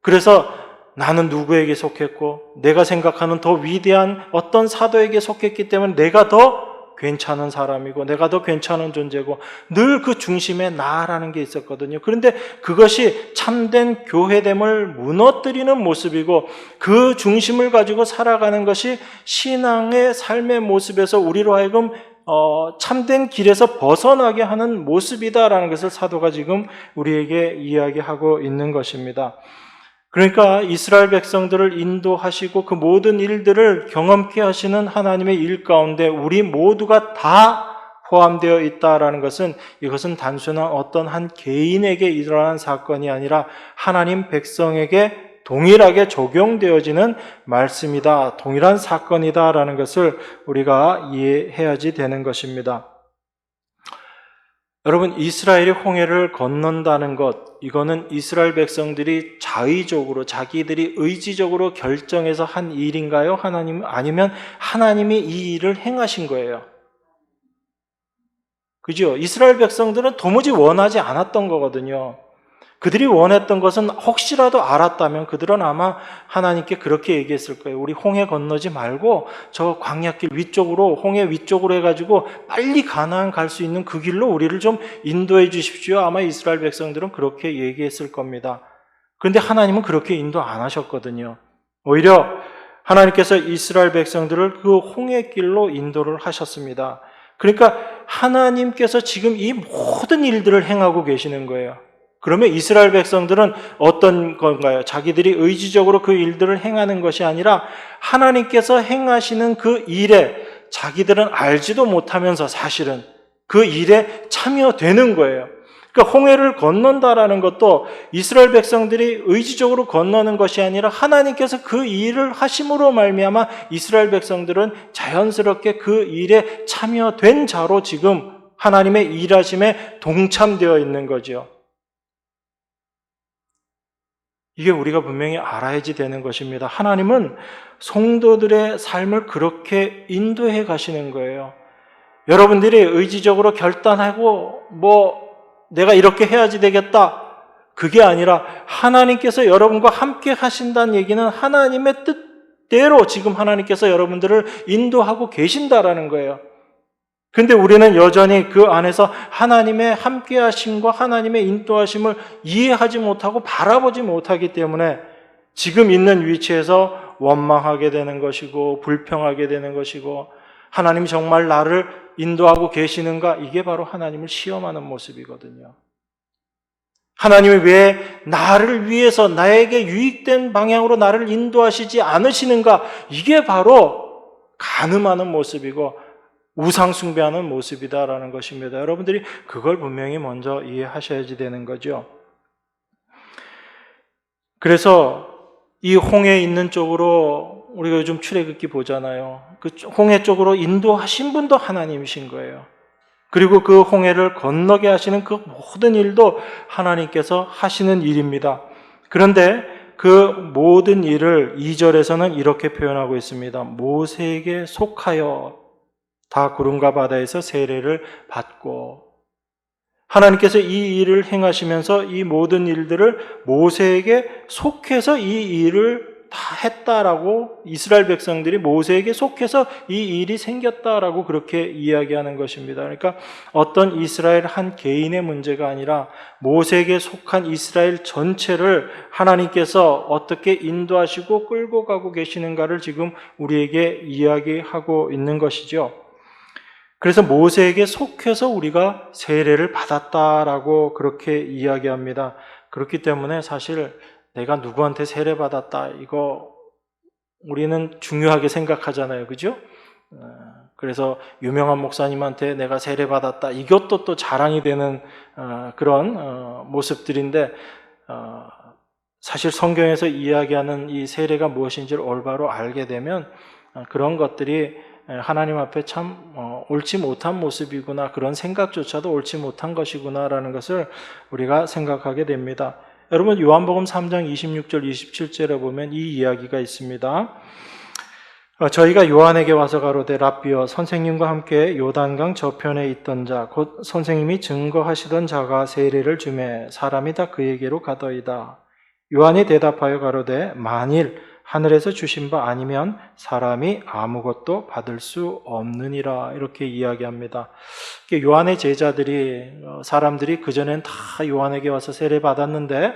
그래서 나는 누구에게 속했고 내가 생각하는 더 위대한 어떤 사도에게 속했기 때문에 내가 더 괜찮은 사람이고 내가 더 괜찮은 존재고 늘 그 중심에 나라는 게 있었거든요. 그런데 그것이 참된 교회됨을 무너뜨리는 모습이고 그 중심을 가지고 살아가는 것이 신앙의 삶의 모습에서 우리로 하여금 참된 길에서 벗어나게 하는 모습이다라는 것을 사도가 지금 우리에게 이야기하고 있는 것입니다. 그러니까 이스라엘 백성들을 인도하시고 그 모든 일들을 경험케 하시는 하나님의 일 가운데 우리 모두가 다 포함되어 있다라는 것은 이것은 단순한 어떤 한 개인에게 일어난 사건이 아니라 하나님 백성에게 동일하게 적용되어지는 말씀이다, 동일한 사건이다라는 것을 우리가 이해해야지 되는 것입니다. 여러분, 이스라엘이 홍해를 건넌다는 것, 이거는 이스라엘 백성들이 자의적으로 자기들이 의지적으로 결정해서 한 일인가요? 아니면 하나님이 이 일을 행하신 거예요? 그죠? 이스라엘 백성들은 도무지 원하지 않았던 거거든요. 그들이 원했던 것은 혹시라도 알았다면 그들은 아마 하나님께 그렇게 얘기했을 거예요. 우리 홍해 건너지 말고 저 광야길 위쪽으로, 홍해 위쪽으로 해가지고 빨리 가나안 갈 수 있는 그 길로 우리를 좀 인도해 주십시오. 아마 이스라엘 백성들은 그렇게 얘기했을 겁니다. 그런데 하나님은 그렇게 인도 안 하셨거든요. 오히려 하나님께서 이스라엘 백성들을 그 홍해길로 인도를 하셨습니다. 그러니까 하나님께서 지금 이 모든 일들을 행하고 계시는 거예요. 그러면 이스라엘 백성들은 어떤 건가요? 자기들이 의지적으로 그 일들을 행하는 것이 아니라 하나님께서 행하시는 그 일에 자기들은 알지도 못하면서 사실은 그 일에 참여되는 거예요. 그러니까 홍해를 건넌다라는 것도 이스라엘 백성들이 의지적으로 건너는 것이 아니라 하나님께서 그 일을 하심으로 말미암아 이스라엘 백성들은 자연스럽게 그 일에 참여된 자로 지금 하나님의 일하심에 동참되어 있는 거죠. 이게 우리가 분명히 알아야지 되는 것입니다. 하나님은 성도들의 삶을 그렇게 인도해 가시는 거예요. 여러분들이 의지적으로 결단하고 내가 이렇게 해야지 되겠다. 그게 아니라 하나님께서 여러분과 함께 하신다는 얘기는 하나님의 뜻대로 지금 하나님께서 여러분들을 인도하고 계신다라는 거예요. 근데 우리는 여전히 그 안에서 하나님의 함께 하심과 하나님의 인도하심을 이해하지 못하고 바라보지 못하기 때문에 지금 있는 위치에서 원망하게 되는 것이고 불평하게 되는 것이고 하나님 정말 나를 인도하고 계시는가? 이게 바로 하나님을 시험하는 모습이거든요. 하나님이 왜 나를 위해서 나에게 유익된 방향으로 나를 인도하시지 않으시는가? 이게 바로 간음하는 모습이고 우상 숭배하는 모습이다라는 것입니다. 여러분들이 그걸 분명히 먼저 이해하셔야지 되는 거죠. 그래서 이 홍해 있는 쪽으로 우리가 요즘 출애굽기 보잖아요. 그 홍해 쪽으로 인도하신 분도 하나님이신 거예요. 그리고 그 홍해를 건너게 하시는 그 모든 일도 하나님께서 하시는 일입니다. 그런데 그 모든 일을 2절에서는 이렇게 표현하고 있습니다. 모세에게 속하여 다 구름과 바다에서 세례를 받고 하나님께서 이 일을 행하시면서 이 모든 일들을 모세에게 속해서 이 일을 다 했다라고 이스라엘 백성들이 모세에게 속해서 이 일이 생겼다라고 그렇게 이야기하는 것입니다. 그러니까 어떤 이스라엘 한 개인의 문제가 아니라 모세에게 속한 이스라엘 전체를 하나님께서 어떻게 인도하시고 끌고 가고 계시는가를 지금 우리에게 이야기하고 있는 것이죠. 그래서 모세에게 속해서 우리가 세례를 받았다라고 그렇게 이야기합니다. 그렇기 때문에 사실 내가 누구한테 세례 받았다 이거 우리는 중요하게 생각하잖아요. 그죠? 그래서 유명한 목사님한테 내가 세례 받았다 이것도 또 자랑이 되는 그런 모습들인데 사실 성경에서 이야기하는 이 세례가 무엇인지를 올바로 알게 되면 그런 것들이 하나님 앞에 참 옳지 못한 모습이구나, 그런 생각조차도 옳지 못한 것이구나라는 것을 우리가 생각하게 됩니다. 여러분 요한복음 3장 26절 27절에 보면 이 이야기가 있습니다. 저희가 요한에게 와서 가로되 랍비여 선생님과 함께 요단강 저편에 있던 자 곧 선생님이 증거하시던 자가 세례를 주매 사람이 다 그에게로 가더이다. 요한이 대답하여 가로되 만일 하늘에서 주신 바 아니면 사람이 아무것도 받을 수 없느니라 이렇게 이야기합니다. 요한의 제자들이 사람들이 그전엔 다 요한에게 와서 세례 받았는데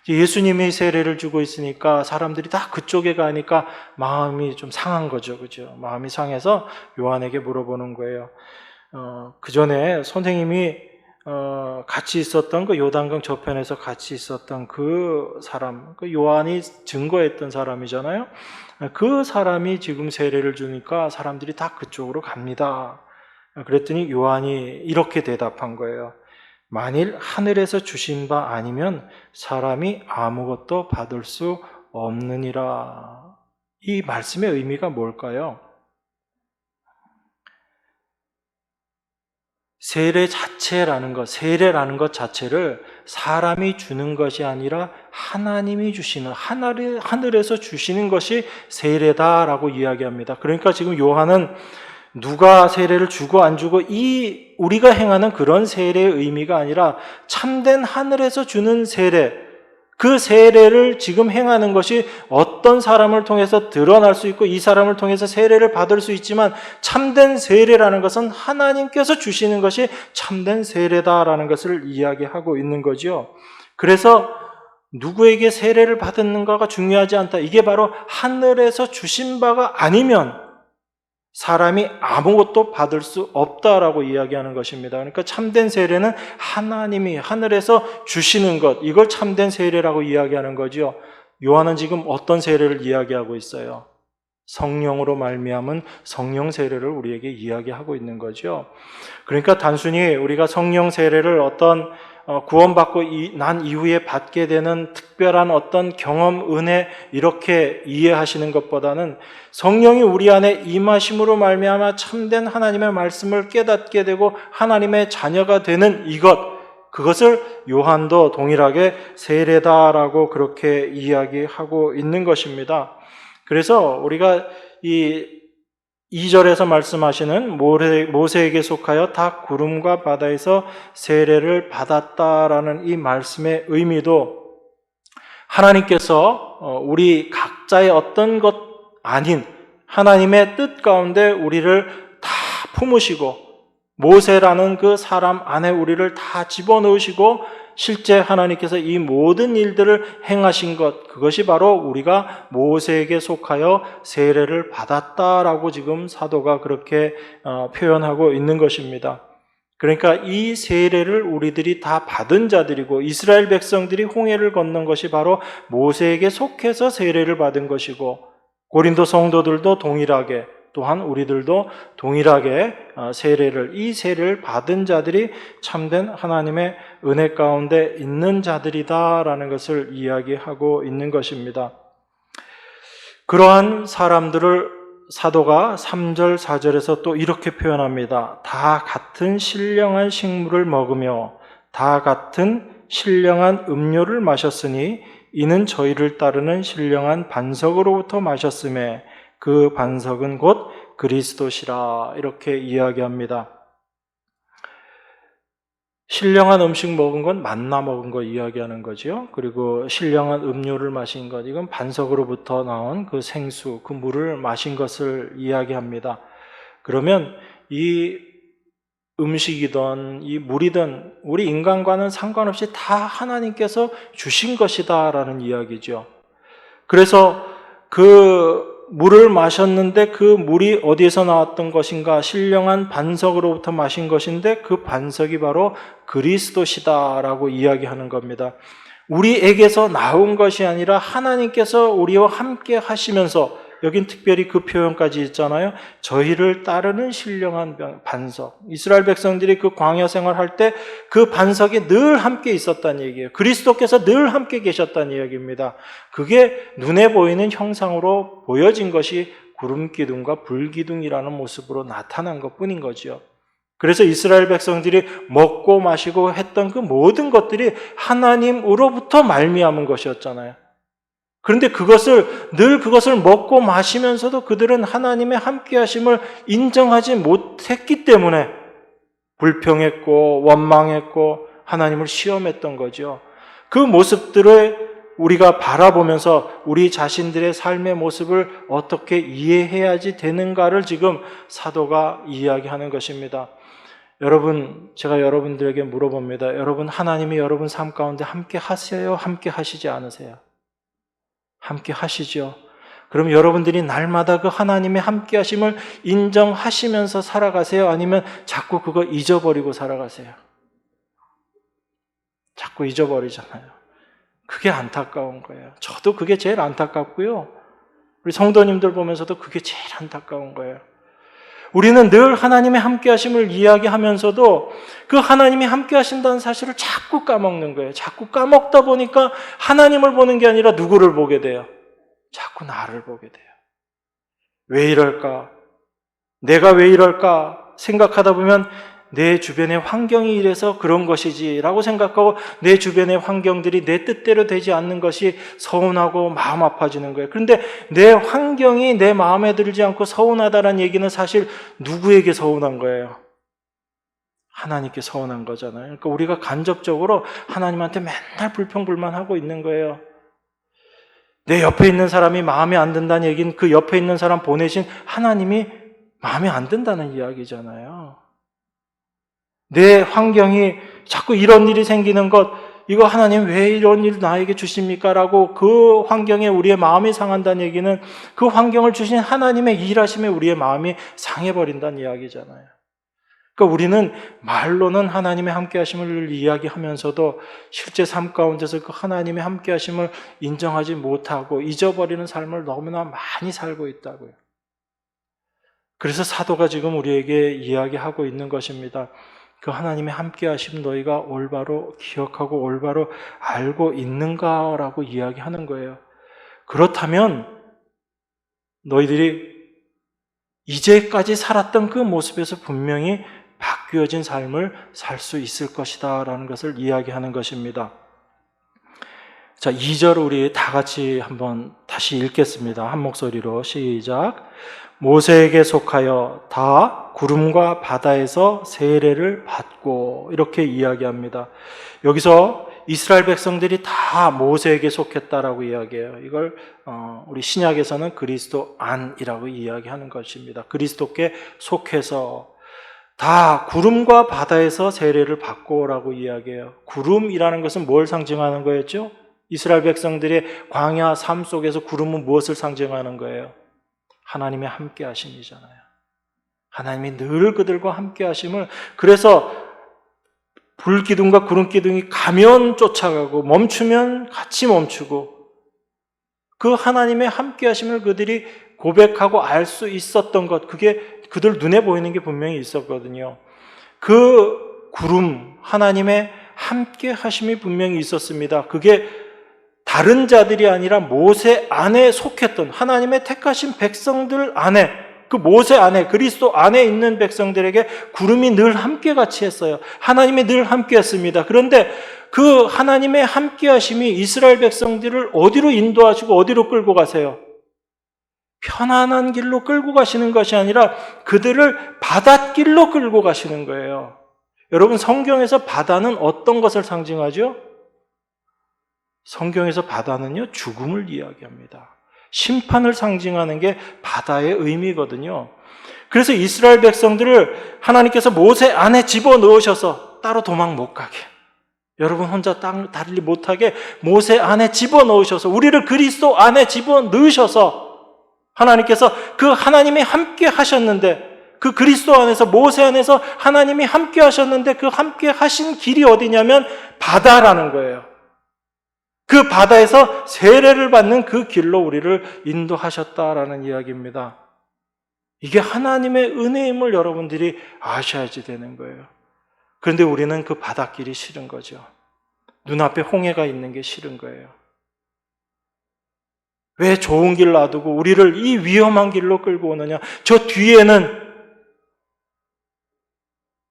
예수님이 세례를 주고 있으니까 사람들이 다 그쪽에 가니까 마음이 좀 상한 거죠. 그죠? 마음이 상해서 요한에게 물어보는 거예요. 그전에 선생님이 같이 있었던 그 요단강 저편에서 같이 있었던 그 사람, 그 요한이 증거했던 사람이잖아요. 그 사람이 지금 세례를 주니까 사람들이 다 그쪽으로 갑니다. 그랬더니 요한이 이렇게 대답한 거예요. 만일 하늘에서 주신 바 아니면 사람이 아무것도 받을 수 없느니라. 이 말씀의 의미가 뭘까요? 세례라는 것 자체를 사람이 주는 것이 아니라 하나님이 주시는, 하늘에서 주시는 것이 세례다라고 이야기합니다. 그러니까 지금 요한은 누가 세례를 주고 안 주고 이 우리가 행하는 그런 세례의 의미가 아니라 참된 하늘에서 주는 세례, 그 세례를 지금 행하는 것이 어떤 사람을 통해서 드러날 수 있고 이 사람을 통해서 세례를 받을 수 있지만 참된 세례라는 것은 하나님께서 주시는 것이 참된 세례다라는 것을 이야기하고 있는 거죠. 그래서 누구에게 세례를 받았는가가 중요하지 않다. 이게 바로 하늘에서 주신 바가 아니면 사람이 아무것도 받을 수 없다라고 이야기하는 것입니다. 그러니까 참된 세례는 하나님이 하늘에서 주시는 것, 이걸 참된 세례라고 이야기하는 거죠. 요한은 지금 어떤 세례를 이야기하고 있어요? 성령으로 말미암은 성령 세례를 우리에게 이야기하고 있는 거죠. 그러니까 단순히 우리가 성령 세례를 어떤 구원받고 난 이후에 받게 되는 특별한 어떤 경험, 은혜 이렇게 이해하시는 것보다는 성령이 우리 안에 임하심으로 말미암아 참된 하나님의 말씀을 깨닫게 되고 하나님의 자녀가 되는 그것을 요한도 동일하게 세례다라고 그렇게 이야기하고 있는 것입니다. 그래서 우리가 이 2절에서 말씀하시는 모세에게 속하여 다 구름과 바다에서 세례를 받았다라는 이 말씀의 의미도 하나님께서 우리 각자의 어떤 것 아닌 하나님의 뜻 가운데 우리를 다 품으시고 모세라는 그 사람 안에 우리를 다 집어넣으시고 실제 하나님께서 이 모든 일들을 행하신 것, 그것이 바로 우리가 모세에게 속하여 세례를 받았다라고 지금 사도가 그렇게 표현하고 있는 것입니다. 그러니까 이 세례를 우리들이 다 받은 자들이고 이스라엘 백성들이 홍해를 건넌 것이 바로 모세에게 속해서 세례를 받은 것이고 고린도 성도들도 동일하게 또한 우리들도 동일하게 이 세례를 받은 자들이 참된 하나님의 은혜 가운데 있는 자들이다라는 것을 이야기하고 있는 것입니다. 그러한 사람들을 사도가 3절, 4절에서 또 이렇게 표현합니다. 다 같은 신령한 식물을 먹으며 다 같은 신령한 음료를 마셨으니 이는 저희를 따르는 신령한 반석으로부터 마셨음에 그 반석은 곧 그리스도시라 이렇게 이야기합니다. 신령한 음식 먹은 건 만나 먹은 거 이야기하는 거죠. 그리고 신령한 음료를 마신 것, 이건 반석으로부터 나온 그 생수, 그 물을 마신 것을 이야기합니다. 그러면 이 음식이든 이 물이든 우리 인간과는 상관없이 다 하나님께서 주신 것이다라는 이야기죠. 그래서 그 물을 마셨는데 그 물이 어디에서 나왔던 것인가? 신령한 반석으로부터 마신 것인데 그 반석이 바로 그리스도시다라고 이야기하는 겁니다. 우리에게서 나온 것이 아니라 하나님께서 우리와 함께 하시면서 여긴 특별히 그 표현까지 있잖아요. 저희를 따르는 신령한 반석. 이스라엘 백성들이 그 광야 생활할 때 그 반석이 늘 함께 있었다는 얘기예요. 그리스도께서 늘 함께 계셨다는 이야기입니다. 그게 눈에 보이는 형상으로 보여진 것이 구름기둥과 불기둥이라는 모습으로 나타난 것뿐인 거죠. 그래서 이스라엘 백성들이 먹고 마시고 했던 그 모든 것들이 하나님으로부터 말미암은 것이었잖아요. 그런데 그것을 먹고 마시면서도 그들은 하나님의 함께하심을 인정하지 못했기 때문에 불평했고 원망했고 하나님을 시험했던 거죠. 그 모습들을 우리가 바라보면서 우리 자신들의 삶의 모습을 어떻게 이해해야지 되는가를 지금 사도가 이야기하는 것입니다. 여러분, 제가 여러분들에게 물어봅니다. 여러분, 하나님이 여러분 삶 가운데 함께 하세요? 함께 하시지 않으세요? 함께 하시죠. 그럼 여러분들이 날마다 그 하나님의 함께 하심을 인정하시면서 살아가세요? 아니면 자꾸 그거 잊어버리고 살아가세요? 자꾸 잊어버리잖아요. 그게 안타까운 거예요. 저도 그게 제일 안타깝고요. 우리 성도님들 보면서도 그게 제일 안타까운 거예요. 우리는 늘 하나님의 함께 하심을 이야기하면서도 그 하나님이 함께 하신다는 사실을 자꾸 까먹는 거예요. 자꾸 까먹다 보니까 하나님을 보는 게 아니라 누구를 보게 돼요? 자꾸 나를 보게 돼요. 왜 이럴까? 내가 왜 이럴까? 생각하다 보면 내 주변의 환경이 이래서 그런 것이지라고 생각하고 내 주변의 환경들이 내 뜻대로 되지 않는 것이 서운하고 마음 아파지는 거예요. 그런데 내 환경이 내 마음에 들지 않고 서운하다는 얘기는 사실 누구에게 서운한 거예요? 하나님께 서운한 거잖아요. 그러니까 우리가 간접적으로 하나님한테 맨날 불평불만하고 있는 거예요. 내 옆에 있는 사람이 마음에 안 든다는 얘기는 그 옆에 있는 사람 보내신 하나님이 마음에 안 든다는 이야기잖아요. 내 환경이 자꾸 이런 일이 생기는 것, 이거 하나님 왜 이런 일 나에게 주십니까? 라고 그 환경에 우리의 마음이 상한다는 얘기는 그 환경을 주신 하나님의 일하심에 우리의 마음이 상해버린다는 이야기잖아요. 그러니까 우리는 말로는 하나님의 함께하심을 이야기하면서도 실제 삶 가운데서 그 하나님의 함께하심을 인정하지 못하고 잊어버리는 삶을 너무나 많이 살고 있다고요. 그래서 사도가 지금 우리에게 이야기하고 있는 것입니다. 그 하나님의 함께하심 너희가 올바로 기억하고 올바로 알고 있는가라고 이야기하는 거예요. 그렇다면 너희들이 이제까지 살았던 그 모습에서 분명히 바뀌어진 삶을 살 수 있을 것이다 라는 것을 이야기하는 것입니다. 자, 2절 우리 다 같이 한번 다시 읽겠습니다. 한 목소리로 시작. 모세에게 속하여 다 구름과 바다에서 세례를 받고, 이렇게 이야기합니다. 여기서 이스라엘 백성들이 다 모세에게 속했다라고 이야기해요. 이걸 우리 신약에서는 그리스도 안이라고 이야기하는 것입니다. 그리스도께 속해서 다 구름과 바다에서 세례를 받고라고 이야기해요. 구름이라는 것은 뭘 상징하는 거였죠? 이스라엘 백성들의 광야 삶 속에서 구름은 무엇을 상징하는 거예요? 하나님의 함께 하심이잖아요. 하나님이 늘 그들과 함께 하심을, 그래서 불기둥과 구름기둥이 가면 쫓아가고 멈추면 같이 멈추고, 그 하나님의 함께 하심을 그들이 고백하고 알 수 있었던 것, 그게 그들 눈에 보이는 게 분명히 있었거든요. 그 구름, 하나님의 함께 하심이 분명히 있었습니다. 그게 다른 자들이 아니라 모세 안에 속했던 하나님의 택하신 백성들 안에, 그 모세 안에, 그리스도 안에 있는 백성들에게 구름이 늘 함께 같이 했어요. 하나님이 늘 함께 했습니다. 그런데 그 하나님의 함께 하심이 이스라엘 백성들을 어디로 인도하시고 어디로 끌고 가세요? 편안한 길로 끌고 가시는 것이 아니라 그들을 바닷길로 끌고 가시는 거예요. 여러분, 성경에서 바다는 어떤 것을 상징하죠? 성경에서 바다는요, 죽음을 이야기합니다. 심판을 상징하는 게 바다의 의미거든요. 그래서 이스라엘 백성들을 하나님께서 모세 안에 집어넣으셔서 따로 도망 못 가게, 여러분 혼자 땅 달리 못하게 모세 안에 집어넣으셔서, 우리를 그리스도 안에 집어넣으셔서 하나님께서 그 하나님이 함께 하셨는데, 그 그리스도 안에서, 모세 안에서 하나님이 함께 하셨는데 그 함께 하신 길이 어디냐면 바다라는 거예요. 그 바다에서 세례를 받는 그 길로 우리를 인도하셨다라는 이야기입니다. 이게 하나님의 은혜임을 여러분들이 아셔야지 되는 거예요. 그런데 우리는 그 바닷길이 싫은 거죠. 눈앞에 홍해가 있는 게 싫은 거예요. 왜 좋은 길 놔두고 우리를 이 위험한 길로 끌고 오느냐? 저 뒤에는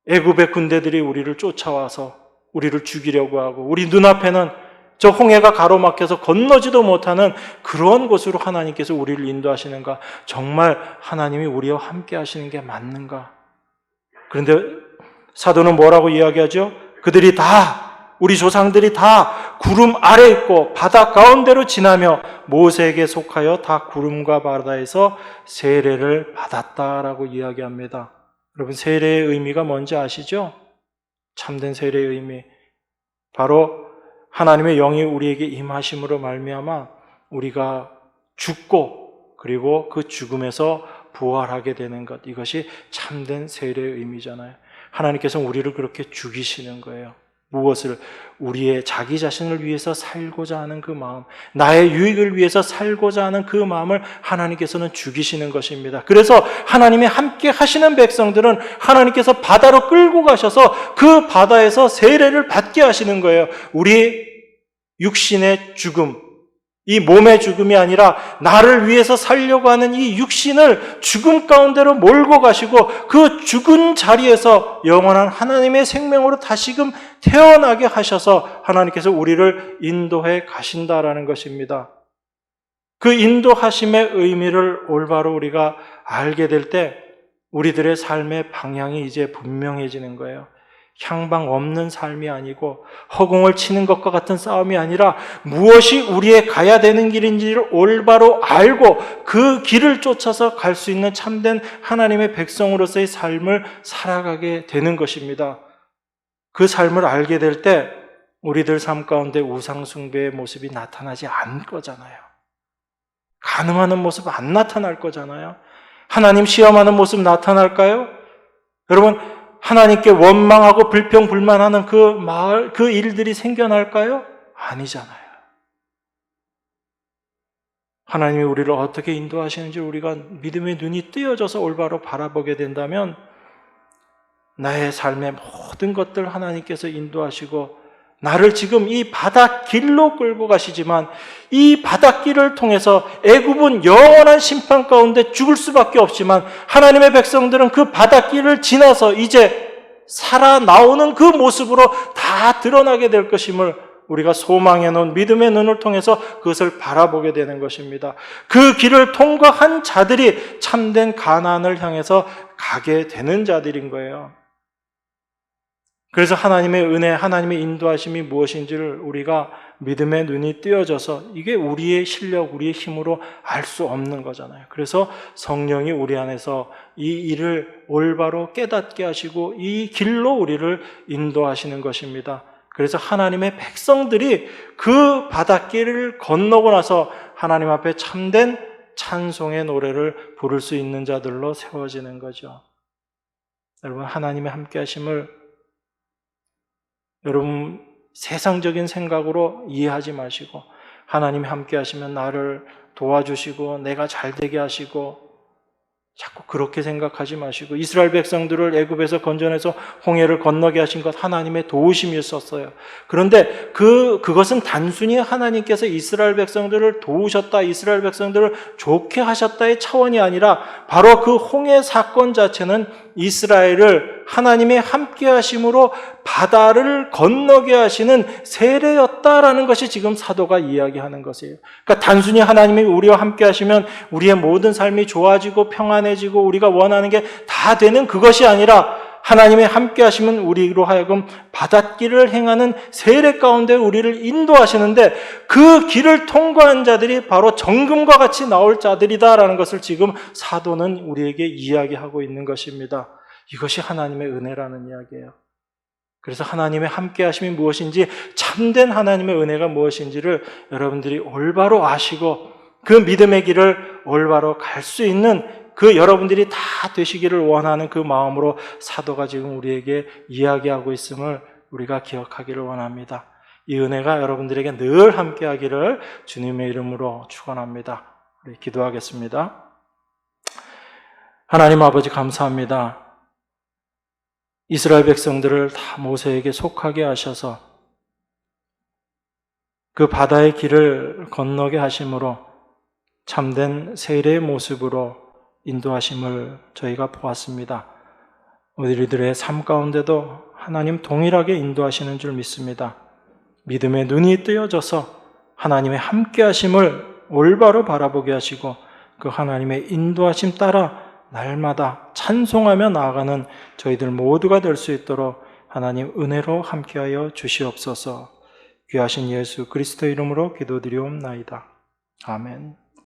애굽의 군대들이 우리를 쫓아와서 우리를 죽이려고 하고, 우리 눈앞에는 저 홍해가 가로막혀서 건너지도 못하는 그런 곳으로 하나님께서 우리를 인도하시는가? 정말 하나님이 우리와 함께 하시는 게 맞는가? 그런데 사도는 뭐라고 이야기하죠? 그들이 다, 우리 조상들이 다 구름 아래 있고 바다 가운데로 지나며 모세에게 속하여 다 구름과 바다에서 세례를 받았다라고 이야기합니다. 여러분, 세례의 의미가 뭔지 아시죠? 참된 세례의 의미, 바로 하나님의 영이 우리에게 임하심으로 말미암아 우리가 죽고 그리고 그 죽음에서 부활하게 되는 것, 이것이 참된 세례의 의미잖아요. 하나님께서는 우리를 그렇게 죽이시는 거예요. 무엇을? 우리의 자기 자신을 위해서 살고자 하는 그 마음, 나의 유익을 위해서 살고자 하는 그 마음을 하나님께서는 죽이시는 것입니다. 그래서 하나님이 함께 하시는 백성들은 하나님께서 바다로 끌고 가셔서 그 바다에서 세례를 받게 하시는 거예요. 우리 육신의 죽음, 이 몸의 죽음이 아니라 나를 위해서 살려고 하는 이 육신을 죽음 가운데로 몰고 가시고 그 죽은 자리에서 영원한 하나님의 생명으로 다시금 태어나게 하셔서 하나님께서 우리를 인도해 가신다라는 것입니다. 그 인도하심의 의미를 올바로 우리가 알게 될 때 우리들의 삶의 방향이 이제 분명해지는 거예요. 향방 없는 삶이 아니고 허공을 치는 것과 같은 싸움이 아니라 무엇이 우리의 가야 되는 길인지를 올바로 알고 그 길을 쫓아서 갈 수 있는 참된 하나님의 백성으로서의 삶을 살아가게 되는 것입니다. 그 삶을 알게 될 때 우리들 삶 가운데 우상 숭배의 모습이 나타나지 않을 거잖아요. 간음하는 모습 안 나타날 거잖아요. 하나님 시험하는 모습 나타날까요? 여러분, 하나님께 원망하고 불평불만하는 그 일들이 생겨날까요? 아니잖아요. 하나님이 우리를 어떻게 인도하시는지 우리가 믿음의 눈이 뜨여져서 올바로 바라보게 된다면 나의 삶의 모든 것들 하나님께서 인도하시고 나를 지금 이 바닷길로 끌고 가시지만 이 바닷길을 통해서 애굽은 영원한 심판 가운데 죽을 수밖에 없지만 하나님의 백성들은 그 바닷길을 지나서 이제 살아나오는 그 모습으로 다 드러나게 될 것임을 우리가 소망해 놓은 믿음의 눈을 통해서 그것을 바라보게 되는 것입니다. 그 길을 통과한 자들이 참된 가나안을 향해서 가게 되는 자들인 거예요. 그래서 하나님의 은혜, 하나님의 인도하심이 무엇인지를 우리가 믿음의 눈이 뜨여져서 이게 우리의 실력, 우리의 힘으로 알 수 없는 거잖아요. 그래서 성령이 우리 안에서 이 일을 올바로 깨닫게 하시고 이 길로 우리를 인도하시는 것입니다. 그래서 하나님의 백성들이 그 바닷길을 건너고 나서 하나님 앞에 참된 찬송의 노래를 부를 수 있는 자들로 세워지는 거죠. 여러분, 하나님의 함께 하심을 여러분 세상적인 생각으로 이해하지 마시고 하나님이 함께 하시면 나를 도와주시고 내가 잘되게 하시고 자꾸 그렇게 생각하지 마시고 이스라엘 백성들을 애굽에서 건져내서 홍해를 건너게 하신 것 하나님의 도우심이었어요. 그런데 그것은 단순히 하나님께서 이스라엘 백성들을 도우셨다, 이스라엘 백성들을 좋게 하셨다의 차원이 아니라 바로 그 홍해 사건 자체는 이스라엘을 하나님의 함께 하심으로 바다를 건너게 하시는 세례였다라는 것이 지금 사도가 이야기하는 것이에요. 그러니까 단순히 하나님이 우리와 함께 하시면 우리의 모든 삶이 좋아지고 평안해지고 우리가 원하는 게 다 되는 그것이 아니라 하나님의 함께 하시면 우리로 하여금 바닷길을 행하는 세례 가운데 우리를 인도하시는데 그 길을 통과한 자들이 바로 정금과 같이 나올 자들이다라는 것을 지금 사도는 우리에게 이야기하고 있는 것입니다. 이것이 하나님의 은혜라는 이야기예요. 그래서 하나님의 함께 하심이 무엇인지 참된 하나님의 은혜가 무엇인지를 여러분들이 올바로 아시고 그 믿음의 길을 올바로 갈 수 있는 그 여러분들이 다 되시기를 원하는 그 마음으로 사도가 지금 우리에게 이야기하고 있음을 우리가 기억하기를 원합니다. 이 은혜가 여러분들에게 늘 함께 하기를 주님의 이름으로 축원합니다. 우리 기도하겠습니다. 하나님 아버지 감사합니다. 이스라엘 백성들을 다 모세에게 속하게 하셔서 그 바다의 길을 건너게 하심으로 참된 세례의 모습으로 인도하심을 저희가 보았습니다. 우리들의 삶 가운데도 하나님 동일하게 인도하시는 줄 믿습니다. 믿음의 눈이 뜨여져서 하나님의 함께 하심을 올바로 바라보게 하시고 그 하나님의 인도하심 따라 날마다 찬송하며 나아가는 저희들 모두가 될 수 있도록 하나님 은혜로 함께하여 주시옵소서. 귀하신 예수 그리스도 이름으로 기도드리옵나이다. 아멘.